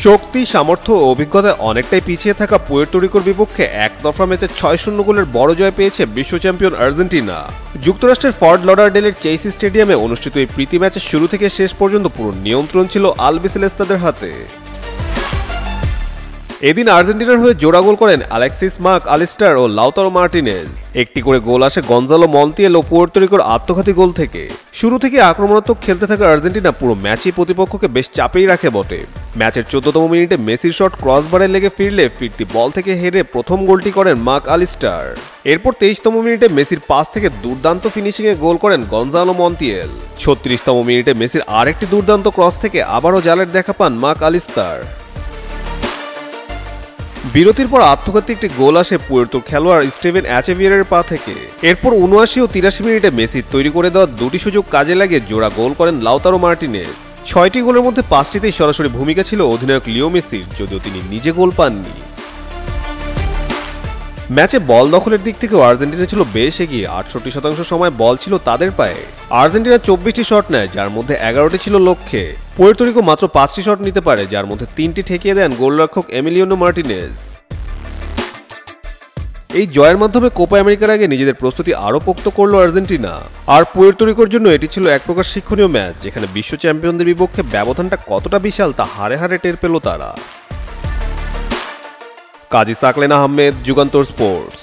শক্তি, সামর্থ্য ও অভিজ্ঞতায় অনেকটাই পিছিয়ে থাকা পুয়ের্তো রিকোর বিপক্ষে একতরফা ম্যাচে ৬-০ গোলের বড় জয় পেয়েছে বিশ্ব চ্যাম্পিয়ন আর্জেন্টিনা। যুক্তরাষ্ট্রের ফর্ট লডারডেলের চেলসি স্টেডিয়ামে অনুষ্ঠিত এই প্রীতি ম্যাচের শুরু থেকে শেষ পর্যন্ত পুরো নিয়ন্ত্রণ ছিল আলবিসেলেস্তাদের হাতে। এদিন আর্জেন্টিনার হয়ে জোড়া গোল করেন আলেক্সিস ম্যাক আলিস্টার ও লাউতারো মার্টিনেজ। একটি করে গোল আসে গঞ্জালো মন্তিয়েল ও পুয়ের্তো রিকোর আত্মঘাতী গোল থেকে। শুরু থেকে আক্রমণাত্মক খেলতে থাকা আর্জেন্টিনা পুরো ম্যাচই প্রতিপক্ষকে বেশ চাপেই রাখে বটে। ম্যাচের ১৪তম মিনিটে মেসির শট ক্রসবারে লেগে ফিরলে ফিরতি বল থেকে হেরে প্রথম গোলটি করেন ম্যাক আলিস্টার। এরপর ২৩তম মিনিটে মেসির পাস থেকে দুর্দান্ত ফিনিশিংয়ে গোল করেন গঞ্জালো মন্তিয়েল। ৩৬তম মিনিটে মেসির আরেকটি দুর্দান্ত ক্রস থেকে আবারও জালের দেখা পান ম্যাক আলিস্টার। বিরতির পর আত্মঘাতী একটি গোল আসে পুয়ের্তোর খেলোয়াড় স্টিভেন অ্যাচেভিয়ারের পা থেকে। এরপর ৭৯ ও ৮৩ মিনিটে মেসির তৈরি করে দেওয়া দুটি সুযোগ কাজে লাগিয়ে জোড়া গোল করেন লাউতারো মার্টিনেজ। ৬টি গোলের মধ্যে ৫টিতেই সরাসরি ভূমিকা ছিল অধিনায়ক লিও মেসির, যদিও তিনি নিজে গোল পাননি। ম্যাচে বল দখলের দিক থেকেও আর্জেন্টিনা ছিল বেশ এগিয়ে। ৬৮% সময় বল ছিল তাদের পায়ে। আর্জেন্টিনা ২৪টি শট নেয়, যার মধ্যে ১১টি ছিল লক্ষ্যে। পুয়ের্তো রিকো মাত্র 5টি শট নিতে পারে, যার মধ্যে 3টি ঠেকিয়ে দেন গোলরক্ষক এমিলিয়ানো মার্টিনেজ। এই জয়ের মাধ্যমে কোপা আমেরিকার আগে নিজেদের প্রস্তুতি আরও পোক্ত করল আর্জেন্টিনা। আর পুয়ের্তো রিকোর জন্য এটি ছিল এক প্রকার শিক্ষণীয় ম্যাচ, যেখানে বিশ্ব চ্যাম্পিয়নদের বিপক্ষে ব্যবধানটা কতটা বিশাল তা হারে হারে টের পেল তারা। কাজী সাকলেন আহমেদ, যুগান্তর স্পোর্টস।